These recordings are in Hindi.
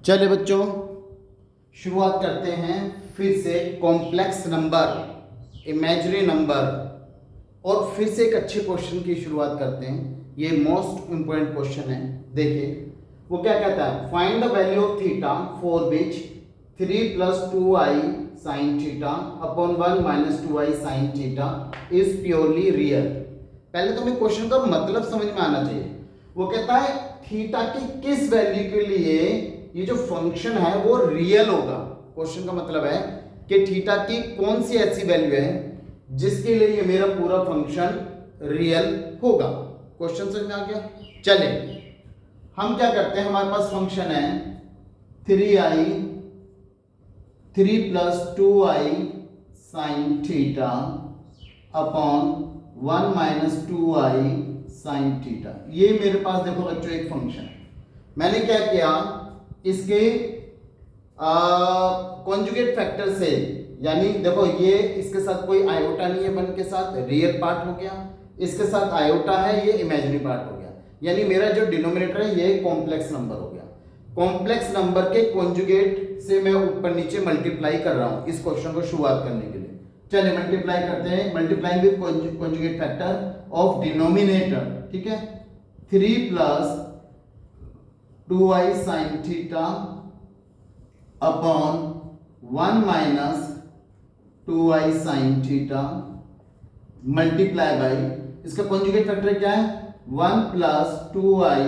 चलिए बच्चों, शुरुआत करते हैं फिर से कॉम्प्लेक्स नंबर, इमेजिनरी नंबर और फिर से एक अच्छे क्वेश्चन की शुरुआत करते हैं। ये मोस्ट इंपोर्टेंट क्वेश्चन है। देखिए वो क्या कहता है, find the value of theta for which 3 + 2i sin theta upon 1 - 2i sin theta is purely real. पहले तो हमें क्वेश्चन का मतलब समझ में आना चाहिए। वो कहता है थीटा की किस वैल्यू के लिए ये जो फंक्शन है वो रियल होगा। क्वेश्चन का मतलब है कि थीटा की कौन सी ऐसी वैल्यू है जिसके लिए ये मेरा पूरा फंक्शन रियल होगा। क्वेश्चन समझ में आ गया। चले हम क्या करते हैं, हमारे पास फंक्शन है 3 + 2i sin theta upon 1 - 2i sin theta. ये मेरे पास देखो बच्चों एक फंक्शन है। मैंने क्या किया, इसके कॉन्जुगेट फैक्टर से, यानी देखो ये इसके साथ कोई आयोटा नहीं है, वन के साथ रियल पार्ट हो गया, इसके साथ आयोटा है, ये इमेजिनरी पार्ट हो गया। यानी मेरा जो डिनोमिनेटर है ये कॉम्प्लेक्स नंबर हो गया। कॉम्प्लेक्स नंबर के कॉन्जुगेट से मैं ऊपर नीचे मल्टीप्लाई कर रहा हूं इस क्वेश्चन को शुरुआत करने के लिए। चलिए मल्टीप्लाई करते हैं, multiplying with conjugate factor of denominator. ठीक है, 3 + 2i sin theta upon 1 - 2i sin theta multiply by, इसका कॉन्जुगेट फैक्टर क्या है 1 + 2i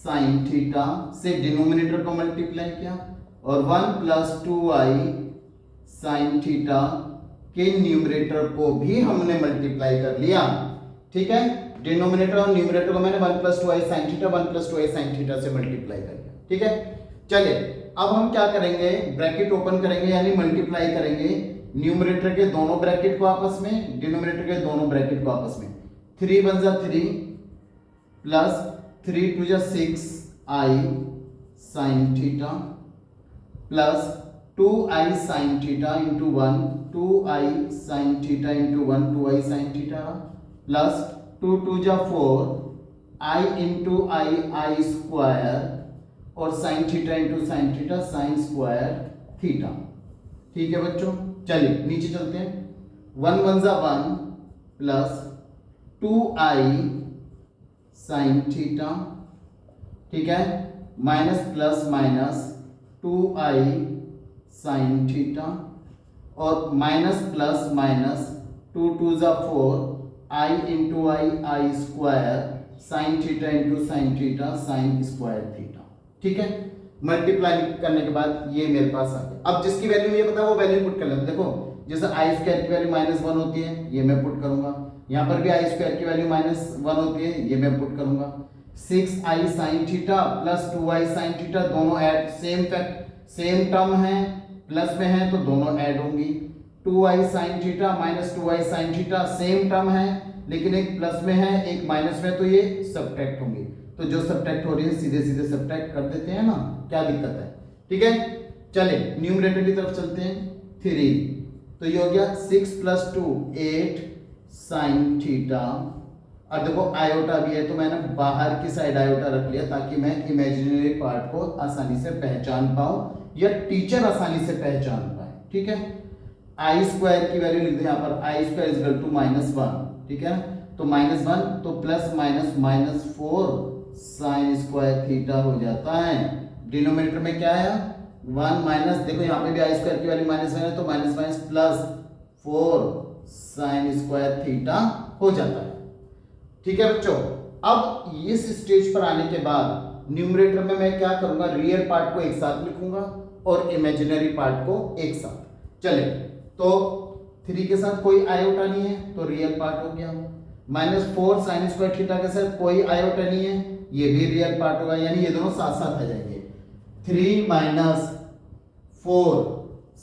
sin थीटा से डिनोमिनेटर को मल्टीप्लाई किया और 1 + 2i sin थीटा के न्यूमरेटर को भी हमने मल्टीप्लाई कर लिया। ठीक है, डिनोमिनेटर और न्यूमरेटर को मैंने 1 + 2i sin theta 1 + 2i sin theta से मल्टीप्लाई कर दिया। ठीक है, चलिए अब हम क्या करेंगे, ब्रैकेट ओपन करेंगे यानी मल्टीप्लाई करेंगे न्यूमरेटर के दोनों ब्रैकेट को आपस में, डिनोमिनेटर के दोनों ब्रैकेट को आपस में। 3 × 3 plus 3 × 2 = 6i sin theta plus 2i sin theta into 1 2i sin theta into 1 2i sin theta plus 2 × 2 = 4 i into i square और sin theta into sin theta sin square theta. ठीक है बच्चों, चलिए नीचे चलते हैं। 1 × 1 = 1 प्लस 2i sin थीटा, ठीक है, minus plus minus 2i sin theta और minus plus minus 2 × 2 = 4 i into i square sin theta into sin theta sin square theta. ठीक है, मल्टीप्लाई करने के बाद ये मेरे पास आ गया। अब जिसकी वैल्यू मुझे पता है वो वैल्यू पुट कर लेते। देखो जैसे i² की वैल्यू -1 होती है, ये मैं पुट करूंगा। यहाँ पर भी i² की वैल्यू -1 होती है, ये मैं पुट करूंगा। 6i sin theta plus 2i sin theta दोनों add, same fact same term है, प्लस में है तो दोनों ऐड होंगी। 2i sin theta minus 2i sin theta same term है लेकिन एक प्लस में है एक माइनस में, तो ये सब्ट्रैक्ट होंगे। तो जो सब्ट्रैक्ट हो रही है सीधे सीधे सब्ट्रैक्ट कर देते हैं ना, क्या दिक्कत है। ठीक है, चले न्यूमरेटर की तरफ चलते हैं। 3 तो ये हो गया 6 + 2 8 sin थीटा। अब देखो आयोटा भी है तो मैंने बाहर की साइड आयोटा रख लिया ताकि मैं इमेजिनरी पार्ट को आसानी से पहचान पाऊं या टीचर आसानी से पहचान पाए। ठीक है, i² की वैल्यू लिख दे यहाँ पर, i² = -1। ठीक है, तो -1 तो plus minus -4 sin square theta हो जाता है। डिनोमिनेटर में क्या है 1 माइनस, देखो यहाँ पे भी i² की वैल्यू -1 है तो minus plus 4 sin square theta हो जाता है। ठीक है बच्चों, अब इस स्टेज पर आने के बाद न्यूमरेटर में मैं क्या करूंगा, रियल पार्ट को एक साथ लिखूंगा और इमेजिनरी पार्ट को एक साथ। चले तो 3 के साथ कोई आयोटा नहीं है तो रियल पार्ट हो गया। -4 sin स्क्वायर थीटा के साथ कोई आयोटा नहीं है, ये भी रियल पार्ट होगा, यानी ये दोनों साथ साथ आ जाएंगे। 3 - 4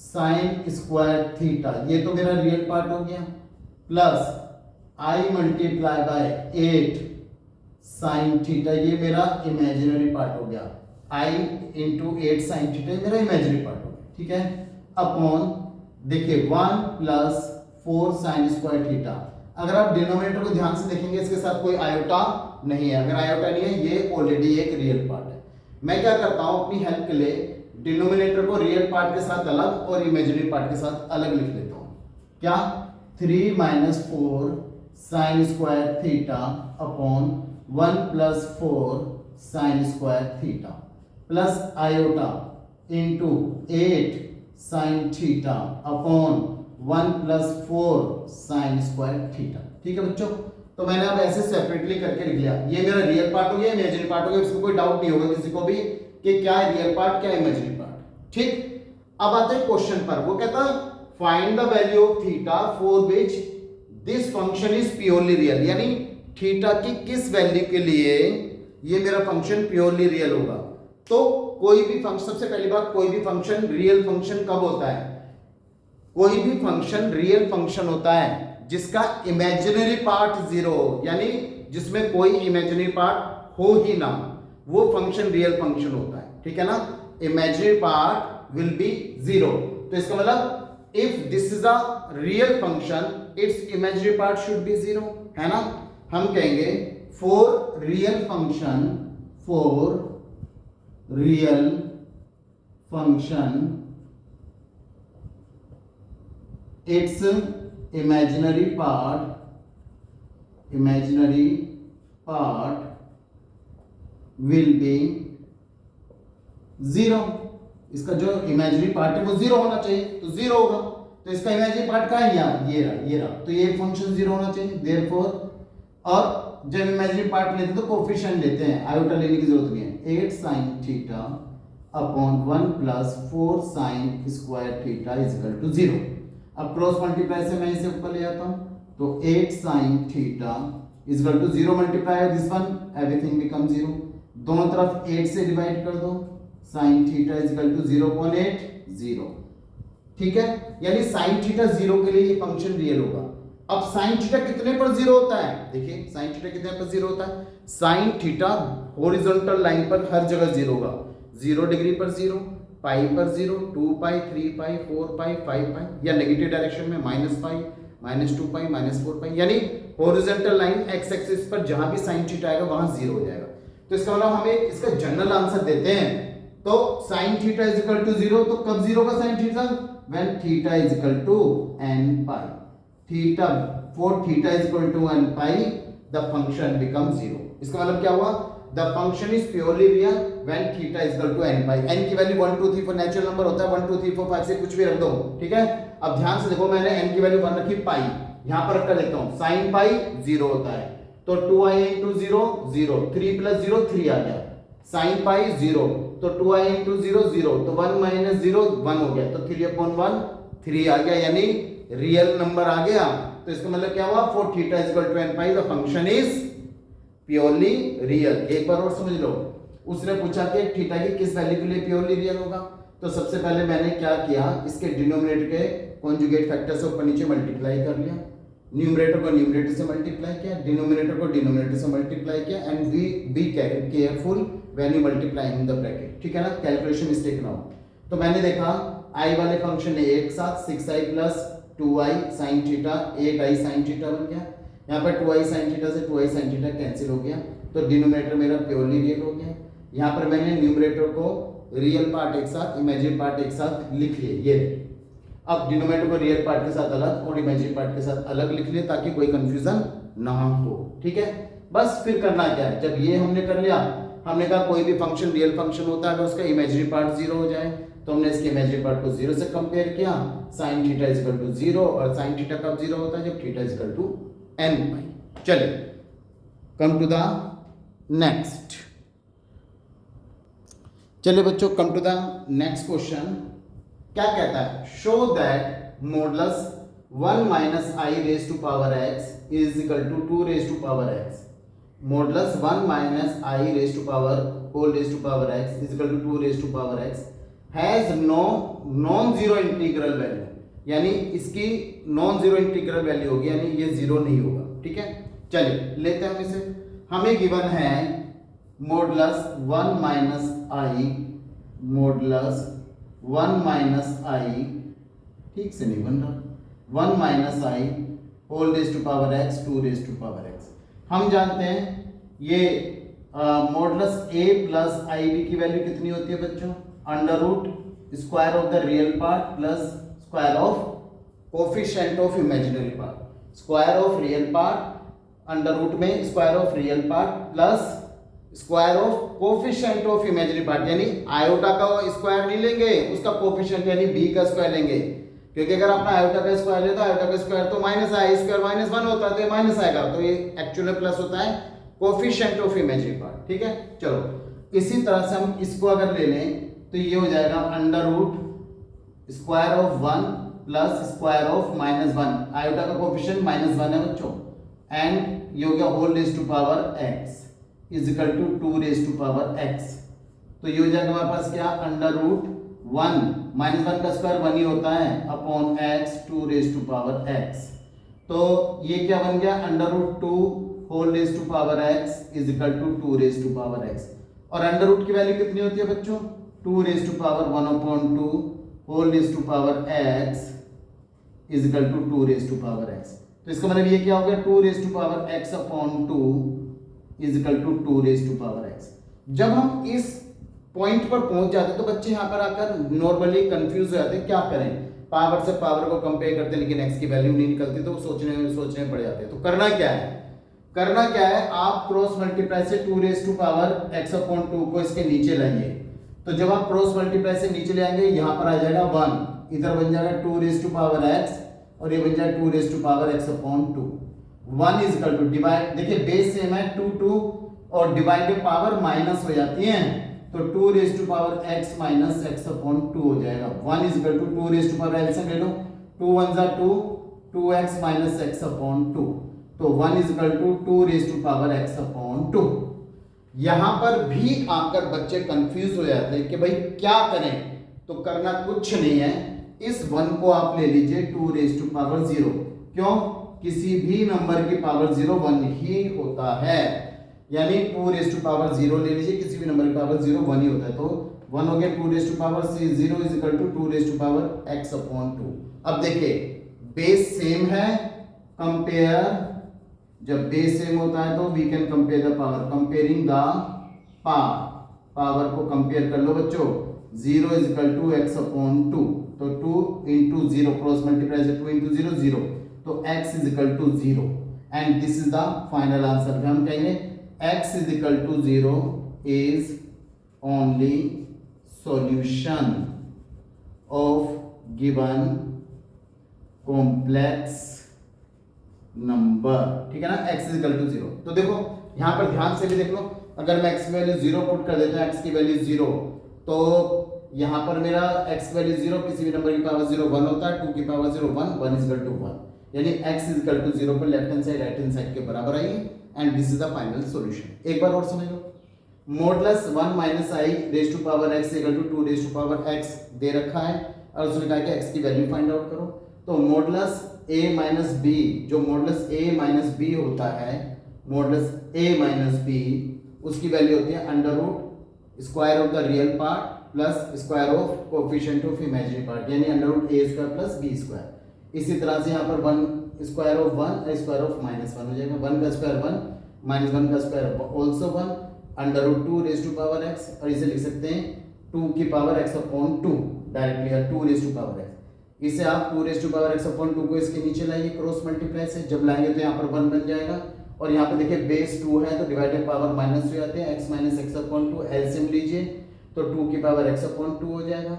sin स्क्वायर थीटा ये तो मेरा रियल पार्ट हो गया, प्लस i × 8 sin थीटा ये मेरा इमेजिनरी पार्ट हो गया। i × 8 sin थीटा मेरा इमेजिनरी पार्ट हो गया। ठीक है, अपॉन देखिए 1 + 4 sin स्क्वायर थीटा। अगर आप डिनोमिनेटर को ध्यान से देखेंगे इसके साथ कोई आयोटा नहीं है, अगर आयोटा नहीं है ये ऑलरेडी एक रियल पार्ट है। मैं क्या करता हूं अपनी हेल्प के लिए, डिनोमिनेटर को रियल पार्ट के साथ अलग और इमेजिनरी पार्ट के साथ अलग लिख लेता हूं। क्या, 3 - 4 sine square theta upon 1 + 4 sine square theta plus iota into 8 sine theta upon 1 + 4 sine square theta. ठीक है बच्चों, तो मैंने अब ऐसे सेपरेटली करके लिख लिया। ये मेरा रियल पार्ट हो गया, इमेजिनरी पार्ट हो गया, इसमें कोई डाउट नहीं होगा किसी को भी कि क्या है रियल पार्ट क्या है इमेजिनरी पार्ट। ठीक, अब आते हैं क्वेश्चन पर। वो कहता है find the value of theta for which this function is purely real, यानी थीटा की किस वैल्यू के लिए ये मेरा फंक्शन प्योरली रियल होगा। तो कोई भी फंक्शन, सबसे पहली बात, कोई भी फंक्शन रियल फंक्शन कब होता है? कोई भी फंक्शन रियल फंक्शन होता है जिसका इमेजिनरी पार्ट जीरो हो, यानी जिसमें कोई इमेजिनरी पार्ट हो ही ना, वो फंक्शन रियल फंक्शन होता है। ठीक है ना, imaginary part will be zero. तो इसका मतलब if this is a real function it's imaginary part should be zero, है ना। हम कहेंगे for real function, for real function its imaginary part will be zero. इसका जो इमेजिनरी पार्ट है वो जीरो होना चाहिए, तो जीरो होगा। तो इसका इमेजिनरी पार्ट कहाँ है? यहाँ, ये रहा, ये रहा। तो ये फंक्शन जीरो होना चाहिए। देयरफॉर, और जब इमेजिनरी पार्ट लेते हैं तो कोफिशिएंट लेते हैं, आयोटा लेने की जरूरत नहीं है। 8 sin theta upon 1 + 4 sin square theta is equal to zero. अब क्रॉस मल्टीप्लाई से मैं इसे ऊपर ले आता हूं, तो 8 sin theta is equal to zero multiply this one, everything become zero. दोनों तरफ 8 से डिवाइड कर दो, sin theta is equal to 0.8 0। ठीक है, यानी sin थीटा जीरो के लिए ये फंक्शन रियल होगा। अब sin थीटा कितने पर जीरो होता है? देखिए sin थीटा कितने पर जीरो होता है? sin थीटा हॉरिजॉन्टल लाइन पर हर जगह जीरो होगा। 0 डिग्री पर जीरो, पाई पर जीरो, 2 पाई, 3 पाई, 4 पाई, 5 पाई, या नेगेटिव डायरेक्शन में -π, -2 पाई, -4 पाई, यानी हॉरिजॉन्टल लाइन एक्स एक्सिस पर जहां भी sin थीटा आएगा वहां जीरो हो जाएगा। तो इसका मतलब हमें इसका जनरल आंसर देते हैं, तो sin theta is equal to zero. तो कब जीरो का sin theta? When theta is equal to n π। Theta, for theta is equal to n π the function become zero. इसका मतलब क्या हुआ? The function is purely real when theta is equal to n/, n की वैल्यू 1 2 3 4 नेचुरल नंबर होता है, 1 2 3 4 5 से कुछ भी रख दो। ठीक है, अब ध्यान से देखो, मैंने n की वैल्यू 1 रखी, पाई यहां पर रखकर लिखता हूं, sin पाई 0 होता है, तो 2i into 0 0, 3 + 0 3 आ गया, sin पाई 0, तो 2i into 0 0, तो 1 - 0 1 हो गया, तो 3/1 3 आ गया, यानी रियल नंबर आ गया। तो इसका मतलब क्या हुआ? For theta is equal to n/, the function is purely real. एक बार और समझ लो, उसने पूछा कि थीटा की किस वैल्यू के लिए प्योरली रियल होगा। तो सबसे पहले मैंने क्या किया, इसके डिनोमिनेटर के कॉन्जुगेट फैक्टर से ऊपर नीचे मल्टीप्लाई कर लिया, न्यूमरेटर को न्यूमरेटर से मल्टीप्लाई किया, डिनोमिनेटर को डिनोमिनेटर से मल्टीप्लाई किया, and be careful when you multiply in the bracket. ठीक है ना, कैलकुलेशन मिस्टेक ना हो। तो मैंने देखा i वाले फंक्शन ने एक साथ 6i + 2i sin theta 8i sin theta बन गया। यहाँ पर 2i sin थीटा से 2i sin थीटा कैंसिल हो गया, तो डिनोमिनेटर मेरा प्योरली रियल हो गया। यहाँ पर मैंने न्यूमरेटर को रियल पार्ट एक साथ, इमेजिनरी पार्ट एक साथ लिख लिए, ये। अब डिनोमिनेटर को रियल पार्ट के साथ अलग और इमेजिनरी पार्ट के साथ अलग लिख लिए, ताकि कोई कंफ्यूजन ना हो। ठीक है, बस फिर करना क्या है, जब ये हमने कर लिया, हमने कहा कोई भी फंक्शन रियल फंक्शन होता है अगर उसका इमेजिनरी पार्ट जीरो हो जाए, तो हमने इसके इमेजिनरी पार्ट को जीरो से कंपेयर किया, sin theta is equal to zero, और sin थीटा कब जीरो होता है? जब theta is equal to n/। चलिए, कम टू द नेक्स्ट। चलिए बच्चों, come to the next question. क्या कहता है? Show that modulus 1 - i raise to power x is equal to 2 raise to power x। Modulus 1 - i raise to power whole raise to power x is equal to 2 raise to power x has no non zero integral value, यानी इसकी नॉन जीरो इंटीग्रल वैल्यू होगी, यानी ये जीरो नहीं होगा। ठीक है, चलिए लेते हैं हम इसे। हमें गिवन है मॉडुलस 1 - i, मॉडुलस 1 - i, ठीक से नहीं बन रहा, 1 - i whole raise to power x 2 raise to power x। हम जानते हैं ये modulus a plus i b की वैल्यू कितनी होती है बच्चों? Under root square of the real part plus square of coefficient of imaginary part. Square of real part under root में square of real part plus square of coefficient of imaginary part, यानी आयोटा का स्क्वायर नहीं लेंगे, उसका कोफिशिएंट यानी बी का स्क्वायर लेंगे, क्योंकि अगर आपने आयोटा का स्क्वायर ले तो आयोटा का स्क्वायर तो माइनस आए, स्क्वायर माइनस वन होता है तो ये माइनस आएगा, तो ये एक्चुअल में प्लस होता है कोफिशिएंट ऑफ इमेजिनरी पार्ट। ठीक है, चलो इसी तरह से हम इसको अगर ले लें तो ये हो जाएगा under root square of one plus square of minus one, iota का कोफिशिएंट माइनस वन है बच्चों, एंड ये हो गया whole raise to power x is equal to 2 raise to power x. तो ये हो जाएगा हमारे पास क्या? Under root one minus one का स्क्वायर वन ही होता है upon x 2 raise to power x. तो ये क्या बन गया? Under root 2 whole raise to power x is equal to 2 raise to power x. और अंडर रूट की वैल्यू कितनी होती है बच्चों? 2 raise to power 1 upon 2 whole raise to power x is equal to 2 raise to power x. तो इसका मतलब ये क्या हो गया? 2 raise to power x upon 2 is equal to 2 raise to power x. जब हम इस पॉइंट पर पहुंच जाते हैं तो बच्चे यहाँ पर आकर नॉर्मली कंफ्यूज हो जाते हैं, क्या करें, पावर से पावर को कंपेयर करते हैं लेकिन एक्स की वैल्यू नहीं निकलती, तो सोचने में पड़ जाते हैं। तो करना क्या है? करना क्या है, आप क्रॉस मल्टीप्लाई से 2 raise to power x upon 2 को इसके नीचे लाइए। तो जब आप क्रॉस मल्टीप्लाई से नीचे ले आएंगे यहाँ पर आ जाएगा 1, इधर बन जाएगा 2 रेज टू पावर एक्स और ये बन जाएगा 2 raise to power x upon 2। 1 is equal to divide, देखिए बेस सेम है 2 और डिवाइडेड पावर माइनस हो जाती है, तो 2 raise to power x minus x upon 2 हो जाएगा। 1 is equal to 2 raise to power LCM ले लो, 2 1 जा 2, 2x माइनस एक्स अपॉन 2, तो 1 is equal to 2 raise to power x upon 2। यहां पर भी आकर बच्चे कंफ्यूज हो जाते हैं कि भाई क्या करें, तो करना कुछ नहीं है, इस 1 को आप ले लीजिए 2 रेज टू पावर 0। क्यों? किसी भी नंबर की पावर 0 1 ही होता है, यानी 2 रेज टू पावर 0 ले लीजिए, किसी भी नंबर की पावर 0 1 ही होता है, तो 1 हो गया 2 raise to power 0 is equal to 2 raise to power x upon 2। अब देखिए बेस सेम है, कंपेयर, जब बेस सेम होता है तो we can compare the power, comparing the power को कंपेयर कर लो बच्चों। 0 is equal to x upon 2, तो 2 इंटू 0 क्रॉस मल्टीप्लाई से 2 इंटू 0 0, तो x is equal to 0 and this is the final answer. हम कहेंगे x is equal to 0 is only solution of given complex number। ठीक है ना, x is equal to 0। तो देखो यहां पर ध्यान से भी देख लो, अगर मैं x की वैल्यू 0 पुट कर देता हूं, x की वैल्यू 0, तो यहां पर मेरा x की वैल्यू 0, किसी भी नंबर की पावर 0 1 होता है, 2 की पावर 0 1, 1 is equal to 1, यानी x is equal to 0 पर left hand side right hand side के बराबर आएगी and this is the final solution. एक बार और समझ लो, modulus 1 minus i raise to power x equal to 2 raise to power x दे रखा है और उसने कहा कि x की वैल्यू फाइंड आउट करो। तो मॉडुलस a माइनस b, जो मॉडुलस a माइनस b होता है, मॉडुलस a माइनस b, उसकी वैल्यू होती है under root square of the real part plus square of coefficient of imaginary part, यानी under root a square plus b square. इसी तरह से यहाँ पर 1 square of 1 square of minus 1 हो जाएगा, 1 का स्क्वायर 1 माइनस 1 का square also 1 under root 2 raise to power x, और इसे लिख सकते हैं 2 की पावर x अपॉन 2 डायरेक्टली, या 2 रेज टू पावर x। इसे आप 2 raise to power x upon 2 को इसके नीचे लाइए क्रॉस मल्टीप्लाई से, जब लाएंगे तो यहाँ पर 1 बन जाएगा और यहाँ पे देखिए बेस 2 है तो डिवाइडेड पावर माइनस हो जाते हैं, x minus x upon 2 LCM लीजिए तो 2 की पावर x अपॉन 2 हो जाएगा।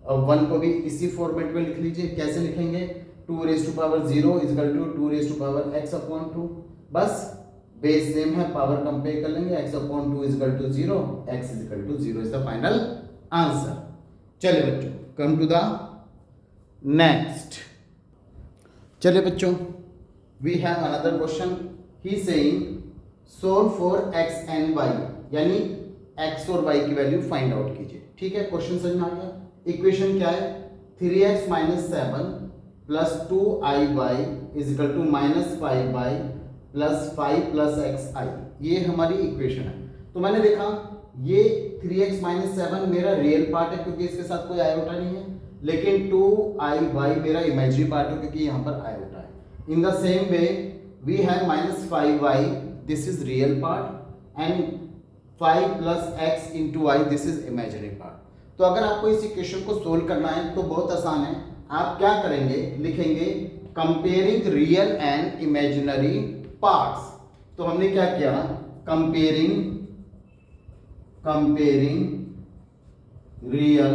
और 1 को भी इसी फॉर्मेट में लिख लीजिए, कैसे लिखेंगे? 2 raise to power 0 is equal to 2 raise to power x upon 2, बस बेस सेम है, पावर कंपेयर कर लेंगे, x upon 2 is equal to 0, x is equal to 0 is the final answer. चलिए बच्चों, कम टू द नेक्स्ट। चलिए बच्चों, we have another question, he saying solve for x and y, यानी x और y की वैल्यू फाइंड आउट कीजिए। ठीक है, क्वेश्चन समझ में आ गया? इक्वेशन क्या है? 3x minus 7 plus 2iy is equal to minus 5y plus 5 plus xi, ये हमारी इक्वेशन है। तो मैंने देखा ये 3x माइनस 7 मेरा रियल पार्ट है क्योंकि इसके साथ कोई आयोटा नहीं है, लेकिन 2iy मेरा इमेजिनरी पार्ट है क्योंकि यहाँ पर आयोटा है। In the same way we have minus 5y, this is real part, and 5 plus x into y, this is imaginary part. तो अगर आपको इस इक्वेशन को सोल्व करना है तो बहुत आसान है। आप क्या करेंगे, लिखेंगे comparing real and imaginary parts. तो हमने क्या किया, comparing real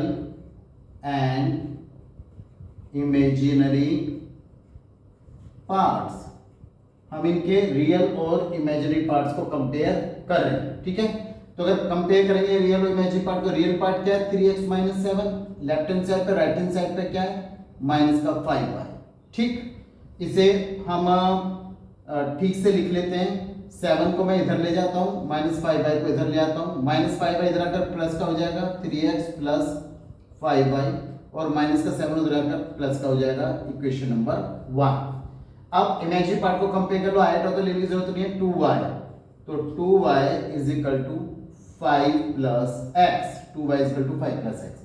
and imaginary parts. हम इनके रियल और इमेजिनरी पार्ट्स को कंपेयर कर रहे हैं, ठीक है। तो अगर कंपेयर करेंगे रियल और इमेजिनरी पार्ट, तो रियल पार्ट क्या है 3x minus 7, left hand side पे, राइट हैंड साइड पे क्या है माइनस का 5y, ठीक। इसे हम ठीक से लिख लेते हैं। 7 को मैं इधर ले जाता हूँ, माइनस 5y को इधर ले आता हूँ, माइनस 5y इधर आकर प्लस का हो जाएगा 3x प्लस 5y, और माइनस का 7 उधर आकर प्लस का हो जाएगा इक्वेशन नंबर 1। अब इमेजिनरी पार्ट को कंपेयर कर लो, आया तो लेने की जरूरत नहीं है, 2y, तो 2y is equal to 5 plus x, 2y is equal to 5 plus x.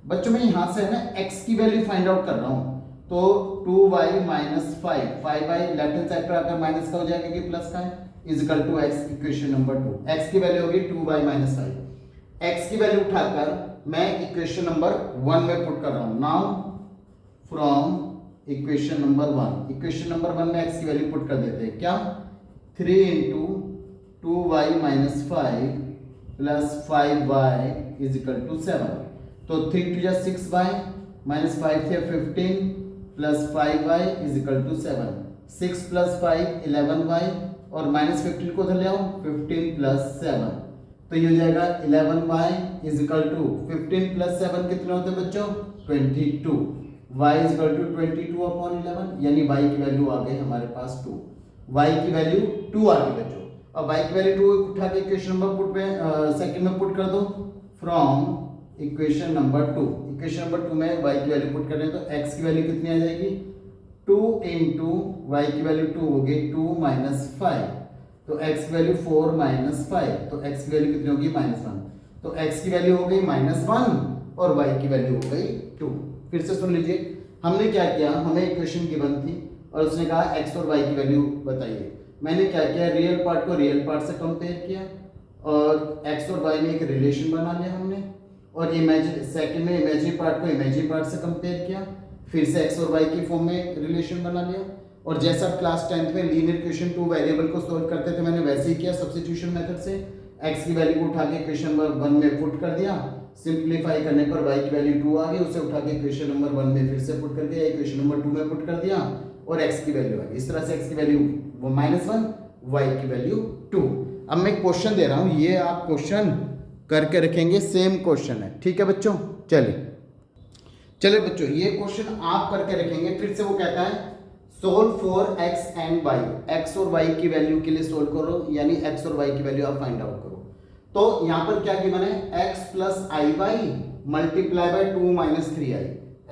बच्चों मैं यहां से है ना x की वैल्यू फाइंड आउट कर रहा हूं, तो 2y minus 5y left hand side पर आकर माइनस का हो जाएगा कि प्लस का है, is equal to x, equation number 2। x की वैल्यू होगी 2y माइनस 5। x की वैल्यू उठाकर मैं इक्वेशन नंबर 1 में पुट कर रहा हूं। Now from equation number 1, equation number 1 में x की वैल्यू पुट कर देते हैं, क्या 3 into 2y minus 5 plus 5y is equal to 7। तो 3 टू जा 6y माइनस 5 थे 15 plus 5y is equal to 7। 6 plus 5 11y, और माइनस 15 को उधर ले आओ, 15 प्लस 7, तो ये हो जाएगा 11y is equal to 15 plus 7 कितने होते हैं बच्चों 22, y is equal to 22 upon 11, यानी y की वैल्यू आ गई हमारे पास 2, y की वैल्यू 2 आ गई बच्चों। अब y की वैल्यू 2 उठा के इक्वेशन नंबर पुट में सेकंड में पुट कर दो, from equation number 2, equation number 2 में y की वैल्यू पुट कर रहे हैं, तो x की वैल्यू कितनी आ जाएगी 2 इंटू y की वैल्यू 2 होगी 2 माइनस 5, तो x की वैल्यू 4 माइनस 5, तो x की वैल्यू कितनी होगी -1, तो x की वैल्यू हो गई -1 और y की वैल्यू हो गई 2। फिर से सुन लीजिए, हमने क्या किया, हमें इक्वेशन गिवन थी और उसने कहा x और y की वैल्यू बताइए। मैंने क्या किया, रियल पार्ट को रियल पार्ट से कंपेयर किया और x और y में एक रिलेशन बना लिया हमने, और सेकंड में इमेजिनरी पार्ट को इमेजिनरी पार्ट से कंपेयर किया, फिर से x और y की फॉर्म में रिलेशन बना लिया। और जैसा क्लास 10th में लीनियर इक्वेशन 2 वेरिएबल को सॉल्व करते थे, मैंने वैसे ही किया सब्स्टिट्यूशन मेथड से। x की वैल्यू को उठा के इक्वेशन नंबर 1 में पुट कर दिया, सिंपलीफाई करने पर y की वैल्यू 2 आ गई, उसे उठा के इक्वेशन नंबर 1 में फिर से पुट कर दिया, इक्वेशन नंबर 2 में पुट कर दिया और x की वैल्यू आ गई। इस तरह से x की वैल्यू -1, y की वैल्यू 2। अब मैं क्वेश्चन दे रहा हूं, ये आप क्वेश्चन करके रखेंगे, सेम क्वेश्चन है, ठीक है बच्चों। चलिए बच्चों, ये क्वेश्चन आप करके रखेंगे। फिर से वो कहता है solve for x and y, x और y की वैल्यू के लिए सोल्व करो, यानी x और y की वैल्यू आप फाइंड आउट करो। तो यहां पर क्या गिवन है, x plus i y multiply by 2 minus 3i,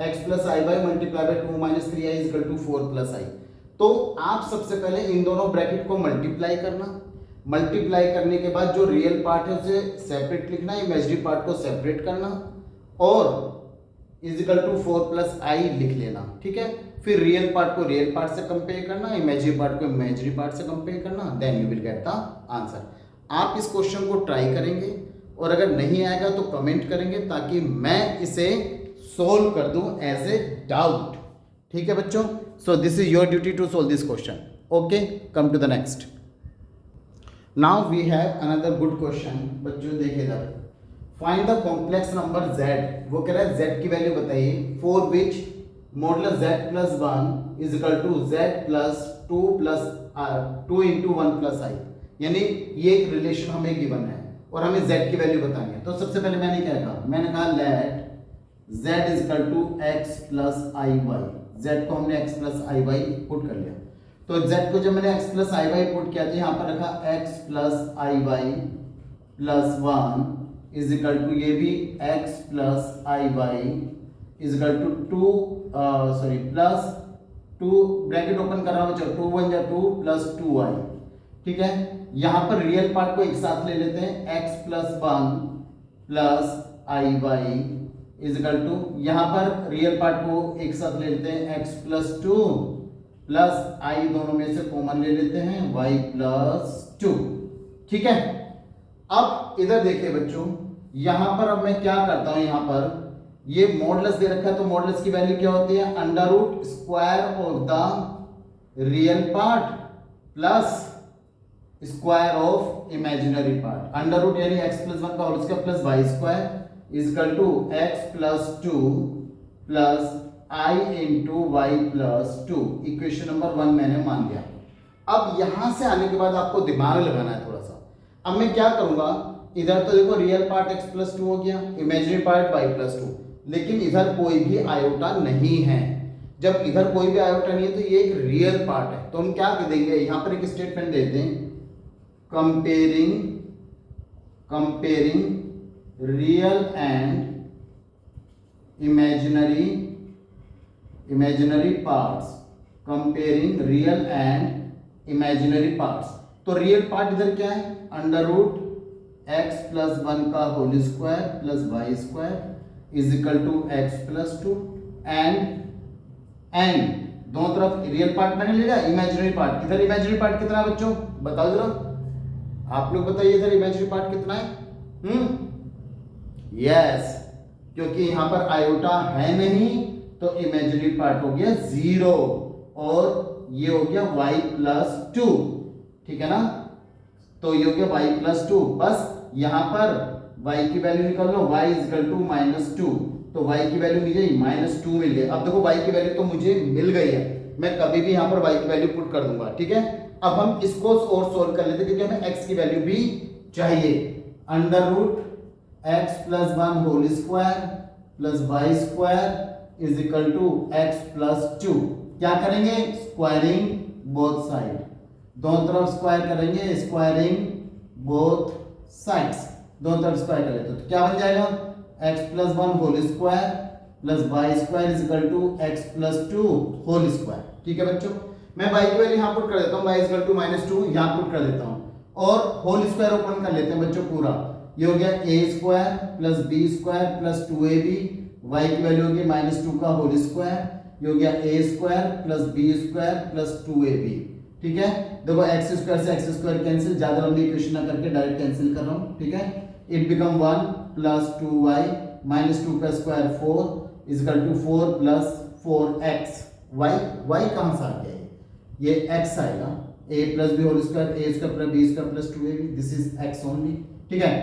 x plus i y multiply by 2 minus 3i is equal to 4 plus i। तो आप सबसे पहले इन दोनों ब्रैकेट को मल्टीप्लाई करना, मल्टीप्लाई करने के बाद जो रियल पार्ट है उसे सेपरेट लिखना, इमेजिनरी पार्ट को सेपरेट करना और is equal to 4 plus i लिख लेना, ठीक है। फिर रियल पार्ट को रियल पार्ट से कंपेयर करना, इमेजिनरी पार्ट को इमेजिनरी पार्ट से कंपेयर करना, then you will get the answer. आप इस क्वेश्चन को ट्राई करेंगे और अगर नहीं आएगा तो कमेंट करेंगे ताकि मैं इसे सोल्व कर दूं एज ए डाउट, ठीक है बच्चों। So this is your duty to solve this question. Okay, come to the next. Now we have another good question. बच्चों देखिए इधर, find the complex number z। वो कह रहा है z की वैल्यू बताइए, for which modulus z plus 1 is equal to z plus 2 into 1 plus i, यानी ये एक रिलेशन हमें गिवन है और हमें z की वैल्यू बतानी है। तो सबसे पहले मैंने क्या कहा, मैंने कहा let z is equal to x plus i y, z को हमने x plus i y put कर लिया। तो z को जब मैंने x plus i y put किया तो यहाँ पर रखा x plus i y plus 1 is equal to, ये भी x plus i y is equal to 2 plus 2 bracket open कर रहा हूँ, 2 1 जा 2 प्लस 2i, ठीक है। यहाँ पर रियल पार्ट को एक साथ ले लेते हैं, x plus 1 plus i y is equal to, यहाँ पर रियल पार्ट को एक साथ ले लेते हैं, x प्लस 2 प्लस i दोनों में से कॉमन ले लेते हैं, y प्लस 2, ठीक है। अब इधर देखिए बच्चों, यहां पर अब मैं क्या करता हूं, यहां पर ये मॉडुलस दे रखा है तो मॉडुलस की वैल्यू क्या होती है, under root square of the real part plus square of imaginary part. Under root यानी x प्लस 1 का whole square plus y square is equal to x plus 2 plus i into y plus 2। Equation number 1 मैंने मान लिया। अब यहां से आने के बाद आपको दिमाग लगाना है थोड़ा सा। अब मैं क्या करूंगा, इधर तो देखो रियल पार्ट x प्लस 2 हो गया, इमेजिनरी पार्ट y प्लस 2, लेकिन इधर कोई भी आयोटा नहीं है। जब इधर कोई भी आयोटा नहीं है तो ये एक रियल पार्ट है, तो हम क्या कर देंगे, यहां पर एक स्टेटमेंट देते हैं, comparing real and imaginary parts, comparing real and imaginary parts. तो रियल पार्ट इधर क्या है, अंडर रूट x प्लस 1 का whole square plus y square is equal to x plus 2 and दोनों तरफ रियल पार्ट मैंने ले लिया, इमेजिनरी पार्ट। इधर इमेजिनरी पार्ट कितना है बच्चों, बताओ जरा, आप लोग बताइए इधर इमेजिनरी पार्ट कितना है। यस, क्योंकि यहां पर आयोटा है नहीं तो इमेजिनरी पार्ट हो गया 0 और ये हो गया y प्लस 2, ठीक है ना। तो ये हो गया y प्लस 2, बस यहां पर y की वैल्यू निकाल लो, y इज इक्वल टू -2, तो y की वैल्यू मिल गई -2 मिल गई। अब देखो y की वैल्यू तो मुझे मिल गई है, मैं कभी भी यहां पर y की वैल्यू पुट कर दूंगा, ठीक है। अब हम इसको और सोल्व कर लेते हैं क्योंकि हमें x की वैल्यू भी चाहिए। Under root x plus 1 whole square plus y square is equal to x plus 2। क्या करेंगे, स्क्वायरिंग बोथ साइड, दोनों तरफ स्क्वायर करेंगे, स्क्वायरिंग बोथ साइड्स, दोनों तरफ स्क्वायर कर लेते हैं तो क्या बन जाएगा, x plus 1 whole square plus y square is equal to x plus 2 whole square. ठीक है बच्चों, मैं y की वैल्यू यहां पुट कर देता हूं, y इज इक्वल टू -2 यहां पुट कर देता हूं और होल स्क्वायर ओपन कर लेते हैं बच्चों पूरा। ये हो गया a square plus b square plus 2ab, y की वैल्यू होगी -2 का होल स्क्वायर, ये हो गया a square plus b square plus 2ab। ठीक है, देखो x स्क्वायर से x स्क्वायर कैंसिल, ज्यादा लंबी इक्वेशन ना करके डायरेक्ट कैंसिल कर रहा हूं, ठीक है। इट बिकम 1 प्लस 2y -2 का square 4 is equal to 4 plus 4x। y कहां से आ गया, ये x आएगा, a plus b whole square, a square plus b square plus 2ab, this is x only. ठीक है,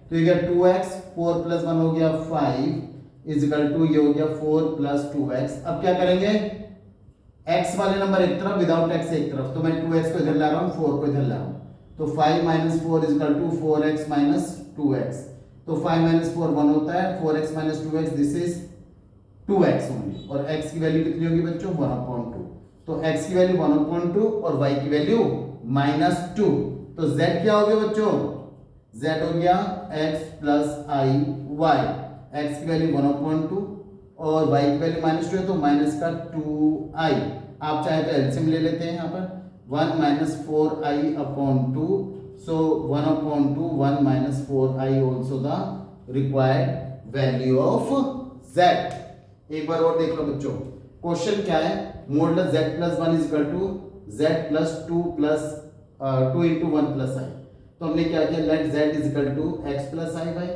तो ये 2x 4 प्लस 1 हो गया 5 इज इक्वल टू ये हो गया 4 प्लस 2x। अब क्या करेंगे, x वाले नंबर एक तरफ, विदाउट x एक तरफ, तो मैं 2x को इधर ला रहा हूं, 4 को इधर ला रहा हूं, तो 5 minus 4 is equal to 4x minus 2x। तो 5 माइनस 4 1 होता है, 4x minus 2x this is 2x only, और x की वैल्यू कितनी होगी बच्चों, 1/2। तो x की वैल्यू 1/2 और y की वैल्यू -2, तो z क्या हो गया बच्चों, z हो गया x plus i y, x की वैल्यू 1/2 और y की वैल्यू -2 है तो माइनस का 2i। आप चाहे तो एलसीएम ले लेते हैं यहाँ पर, 1 minus 4i/2, so 1/2 1 minus 4i also the required value of z। एक बार और देख लो बच्चों, क्वेश्चन क्या है, modulus z plus 1 is equal to z plus 2 plus 2 into 1 plus i. तो हमने क्या किया, let z is equal to x plus i y,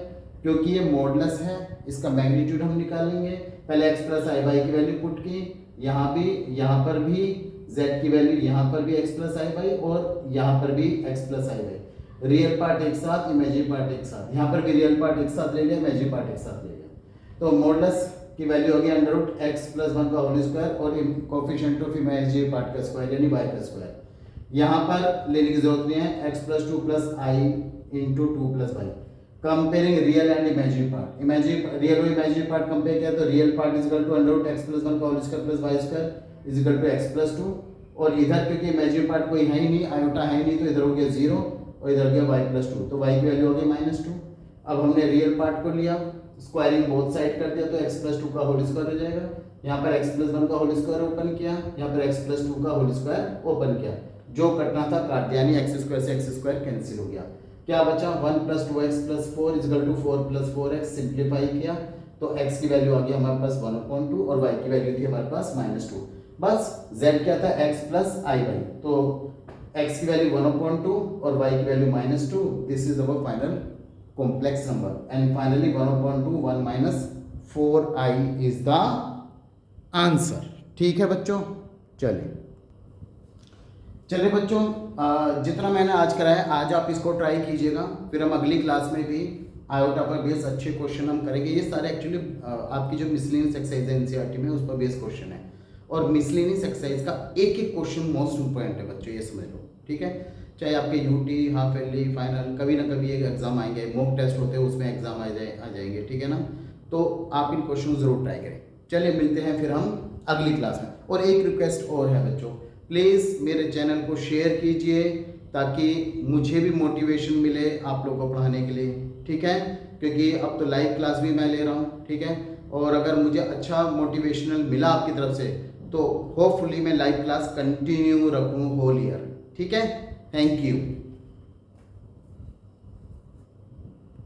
क्योंकि ये मॉडुलस है इसका मैग्नीट्यूड हम निकालेंगे। पहले x प्लस आई वाई की वैल्यू पुट की, यहाँ भी, यहाँ पर भी z की वैल्यू, यहाँ पर भी x प्लस आई वाई और यहाँ पर भी x plus i Y. Real part एक साथ, इमेजिनरी पार्ट एक साथ, यहाँ पर भी रियल पार्ट एक साथ ले लिया, इमेजिनरी पार्ट एक साथ ले लिया। तो मॉडुलस की वैल्यू होगी अंडर रूट x प्लस 1 का होल स्क्वायर और कोएफिशिएंट ऑफ इमेजिनरी पार्ट का स्क्वायर यानी y का स्क्वायर। यहाँ पर लेने की जरूरत नहीं है, x plus 2 plus i into 2 plus y। Comparing real and imaginary part, imaginary real और इमेजिनरी पार्ट कंपेयर किया तो real part is equal to under root x plus 1 का whole square plus y square is equal to x plus 2, और इधर क्योंकि इमेजिनरी पार्ट कोई है ही नहीं, आयोटा है ही नहीं, तो इधर हो गया 0 और इधर गया y प्लस 2, तो y की वैल्यू हो गई -2। अब हमने रियल पार्ट को लिया, स्क्वायरिंग बोथ साइड कर दिया तो x प्लस 2 का होल स्क्वायर हो जाएगा। यहाँ पर x प्लस 1 का होल स्क्वायर ओपन किया, यहाँ पर x प्लस 2 का होल स्क्वायर ओपन किया, जो कटना था काट दिया, यानी x स्क्वायर से x स्क्वायर कैंसिल हो गया। क्या बचा, 1 plus 2x plus 4 is equal to 4 plus 4x। Simplify किया तो x की वैल्यू आ गई हमारे पास 1/2 और y की वैल्यू थी हमारे पास -2। बस z क्या था, x प्लस आई वाई, तो x की वैल्यू 1/2 और y की value -2। This is our final complex number, and finally 1/2 1 minus 4i is the answer। ठीक है बच्चों, चलिए बच्चों, जितना मैंने आज कराया आज आप इसको ट्राई कीजिएगा, फिर हम अगली क्लास में भी आयोटा पर बेस अच्छे क्वेश्चन हम करेंगे। ये सारे एक्चुअली आपकी जो मिसलेनियस एक्सरसाइज है एनसीईआरटी में उस पर बेस क्वेश्चन है, और मिसलेनियस एक्सरसाइज का एक एक क्वेश्चन मोस्ट इंपॉर्टेंट है बच्चों, ये समझ लो। ठीक है, चाहे आपके यूटी, हाफ ईयरली, फाइनल, कभी ना कभी एक एग्जाम आएंगे, मॉक टेस्ट होते हैं उसमें एग्जाम आ जाएंगे। ठीक है ना, तो आप इन क्वेश्चन जरूर ट्राई करें। चलिए मिलते हैं फिर हम अगली क्लास में। और एक रिक्वेस्ट और है बच्चों, प्लीज़ मेरे चैनल को शेयर कीजिए ताकि मुझे भी मोटिवेशन मिले आप लोगों को पढ़ाने के लिए। ठीक है, क्योंकि अब तो लाइव क्लास भी मैं ले रहा हूँ। ठीक है, और अगर मुझे अच्छा मोटिवेशनल मिला आपकी तरफ से तो होपफुली मैं लाइव क्लास कंटिन्यू रखूँ होल ईयर। ठीक है, थैंक यू।